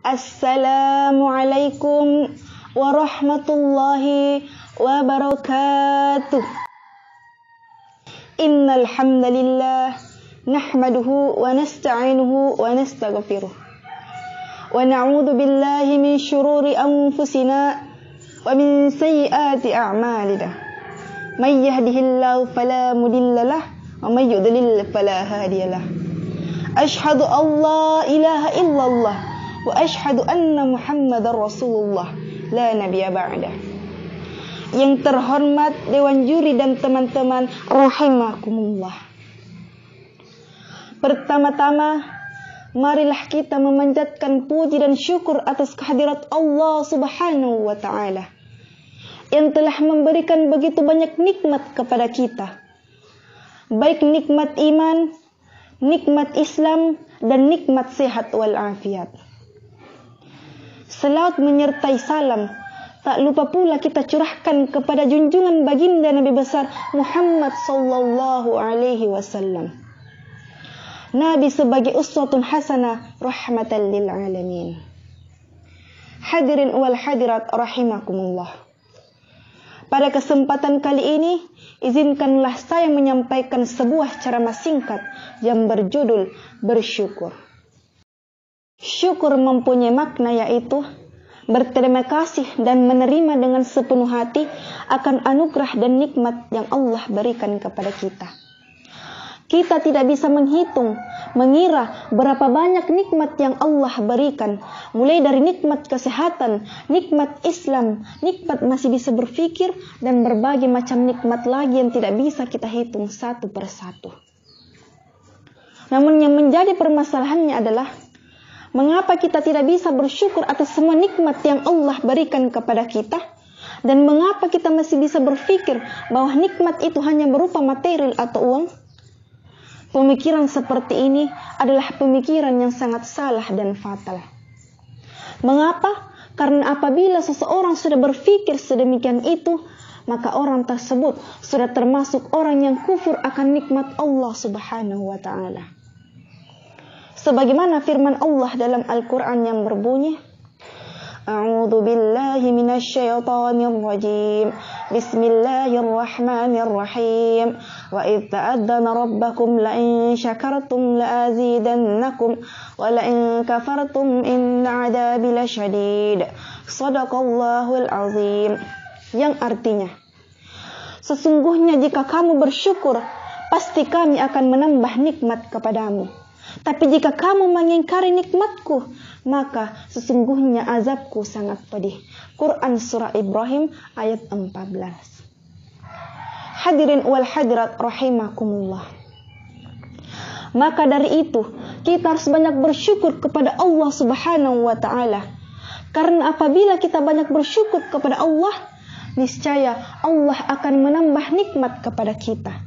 Assalamualaikum warahmatullahi wabarakatuh. Innal hamdalillah nahmaduhu wa nasta'inuhu wa nastaghfiruh. Wa na'udzu billahi min syururi anfusina wa min sayyiati a'malina. May yahdihillahu fala mudhillalah wa may yudlil fala hadiyalah. Asyhadu an la ilaha illallah wa asyhadu anna Muhammadar Rasulullah la nabiyya ba'da. Yang terhormat Dewan Juri dan teman-teman rahimakumullah. Pertama-tama, marilah kita memanjatkan puji dan syukur atas kehadirat Allah Subhanahu wa taala yang telah memberikan begitu banyak nikmat kepada kita. Baik nikmat iman, nikmat Islam, dan nikmat sehat wal afiat. Selawat menyertai salam tak lupa pula kita curahkan kepada junjungan baginda Nabi besar Muhammad sallallahu alaihi wasallam. Nabi sebagai uswatun hasanah rahmatan lil alamin. Hadirin wal hadirat rahimakumullah. Pada kesempatan kali ini, izinkanlah saya menyampaikan sebuah ceramah singkat yang berjudul bersyukur. Syukur mempunyai makna yaitu berterima kasih dan menerima dengan sepenuh hati akan anugerah dan nikmat yang Allah berikan kepada kita. Kita tidak bisa menghitung, mengira berapa banyak nikmat yang Allah berikan. Mulai dari nikmat kesehatan, nikmat Islam, nikmat masih bisa berpikir, dan berbagai macam nikmat lagi yang tidak bisa kita hitung satu persatu. Namun yang menjadi permasalahannya adalah mengapa kita tidak bisa bersyukur atas semua nikmat yang Allah berikan kepada kita? Dan mengapa kita masih bisa berpikir bahwa nikmat itu hanya berupa material atau uang? Pemikiran seperti ini adalah pemikiran yang sangat salah dan fatal. Mengapa? Karena apabila seseorang sudah berpikir sedemikian itu, maka orang tersebut sudah termasuk orang yang kufur akan nikmat Allah Subhanahu wa taala. Sebagaimana firman Allah dalam Al-Quran yang berbunyi, A'udzu billahi minasyaitonir rajim. Bismillahirrahmanirrahim. Wa idz ta'adzana rabbakum la in syakartum la azidannakum wa la in kafartum inna 'adzabi lasyadid. Shadaqallahul azim. Yang artinya, sesungguhnya jika kamu bersyukur, pasti kami akan menambah nikmat kepadamu. Tapi jika kamu mengingkari nikmatku, maka sesungguhnya azabku sangat pedih. Quran Surah Ibrahim ayat 14. Hadirin wal hadirat rahimakumullah. Maka dari itu, kita harus banyak bersyukur kepada Allah Subhanahu wa ta'ala. Karena apabila kita banyak bersyukur kepada Allah, niscaya Allah akan menambah nikmat kepada kita.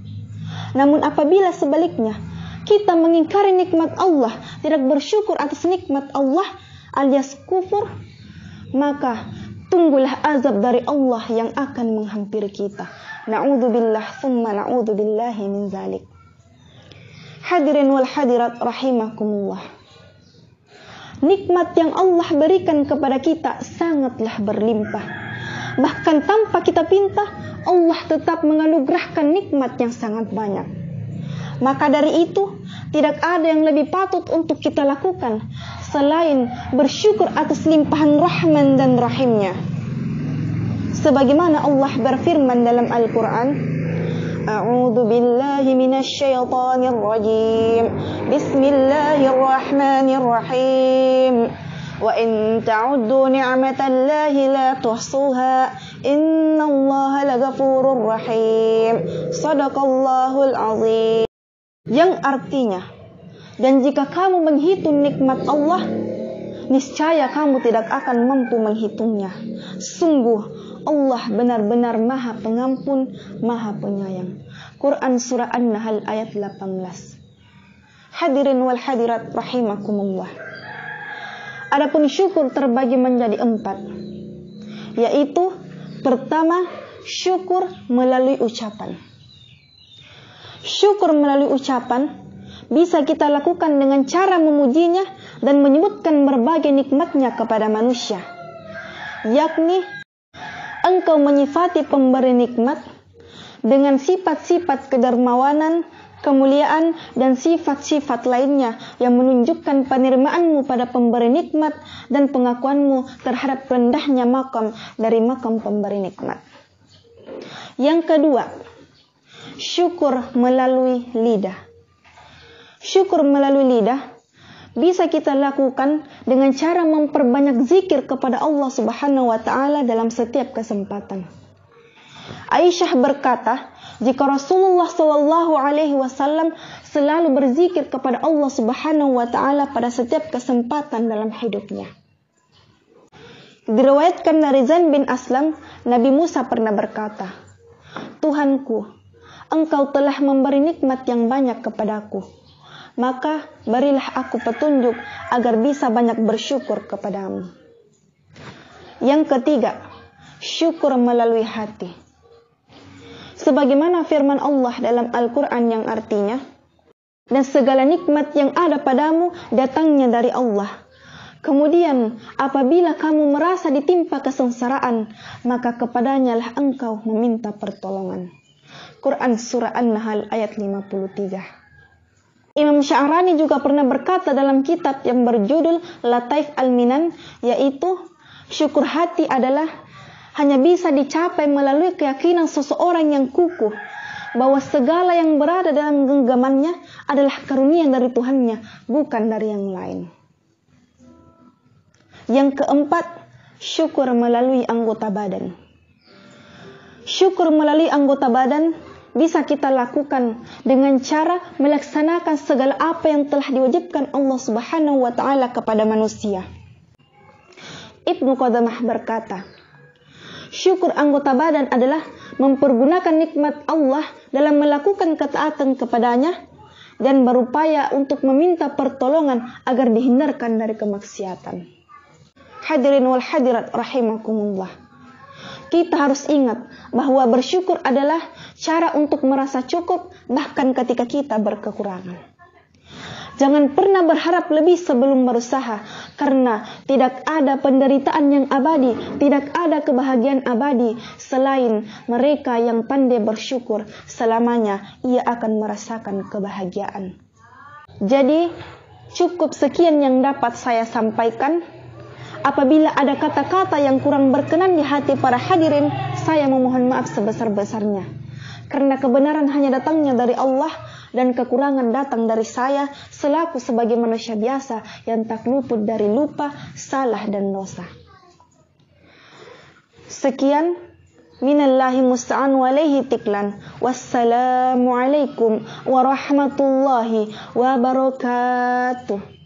Namun apabila sebaliknya, kita mengingkari nikmat Allah, tidak bersyukur atas nikmat Allah alias kufur, maka tunggulah azab dari Allah yang akan menghampiri kita. Na'udzubillah thumma na'udzubillahi min zalik. Hadirin wal hadirat rahimakumullah. Nikmat yang Allah berikan kepada kita sangatlah berlimpah. Bahkan tanpa kita pinta, Allah tetap menganugerahkan nikmat yang sangat banyak. Maka dari itu, tidak ada yang lebih patut untuk kita lakukan selain bersyukur atas limpahan Rahman dan Rahimnya. Sebagaimana Allah berfirman dalam Al-Quran, A'udzu billahi minasyaitonir rajim. Bismillahirrahmanirrahim. Wa in ta'uddu ni'matallahi la tuhsuha. Innallaha laghafurur rahim. Shadaqallahul azim. Yang artinya, dan jika kamu menghitung nikmat Allah, niscaya kamu tidak akan mampu menghitungnya. Sungguh Allah benar-benar Maha Pengampun, Maha Penyayang. Quran Surah An-Nahl ayat 18. Hadirin wal hadirat rahimakumullah. Adapun syukur terbagi menjadi 4, yaitu pertama, syukur melalui ucapan. Syukur melalui ucapan bisa kita lakukan dengan cara memujinya dan menyebutkan berbagai nikmatnya kepada manusia, yakni Engkau menyifati pemberi nikmat dengan sifat-sifat kedermawanan, kemuliaan, dan sifat-sifat lainnya yang menunjukkan penerimaanmu pada pemberi nikmat dan pengakuanmu terhadap rendahnya makam dari makam pemberi nikmat. Yang kedua, syukur melalui lidah. Syukur melalui lidah bisa kita lakukan dengan cara memperbanyak zikir kepada Allah Subhanahu wa taala dalam setiap kesempatan. Aisyah berkata, jika Rasulullah sallallahu alaihi wasallam selalu berzikir kepada Allah Subhanahu wa taala pada setiap kesempatan dalam hidupnya. Diriwayatkan dari Zaid bin Aslam, Nabi Musa pernah berkata, Tuhanku, Engkau telah memberi nikmat yang banyak kepadaku, maka berilah aku petunjuk agar bisa banyak bersyukur kepadamu. Yang ketiga, syukur melalui hati. Sebagaimana firman Allah dalam Al-Quran yang artinya, dan segala nikmat yang ada padamu datangnya dari Allah. Kemudian apabila kamu merasa ditimpa kesengsaraan, maka kepadanya lah engkau meminta pertolongan. Quran Surah An-Nahl ayat 53. Imam Sya'rani juga pernah berkata dalam kitab yang berjudul Lataif Al-Minan, yaitu syukur hati adalah hanya bisa dicapai melalui keyakinan seseorang yang kukuh bahwa segala yang berada dalam genggamannya adalah karunia dari Tuhannya, bukan dari yang lain. Yang keempat, syukur melalui anggota badan. Syukur melalui anggota badan bisa kita lakukan dengan cara melaksanakan segala apa yang telah diwajibkan Allah Subhanahu wa taala kepada manusia. Ibnu Qudamah berkata, syukur anggota badan adalah mempergunakan nikmat Allah dalam melakukan ketaatan kepadanya dan berupaya untuk meminta pertolongan agar dihindarkan dari kemaksiatan. Hadirin wal hadirat rahimakumullah. Kita harus ingat bahwa bersyukur adalah cara untuk merasa cukup bahkan ketika kita berkekurangan. Jangan pernah berharap lebih sebelum berusaha, karena tidak ada penderitaan yang abadi, tidak ada kebahagiaan abadi selain mereka yang pandai bersyukur selamanya ia akan merasakan kebahagiaan. Jadi cukup sekian yang dapat saya sampaikan. Apabila ada kata-kata yang kurang berkenan di hati para hadirin, saya memohon maaf sebesar-besarnya. Karena kebenaran hanya datangnya dari Allah dan kekurangan datang dari saya selaku sebagai manusia biasa yang tak luput dari lupa, salah dan dosa. Sekian, minallahi musta'an wa alaihi tiklan. Wassalamualaikum warahmatullahi wabarakatuh.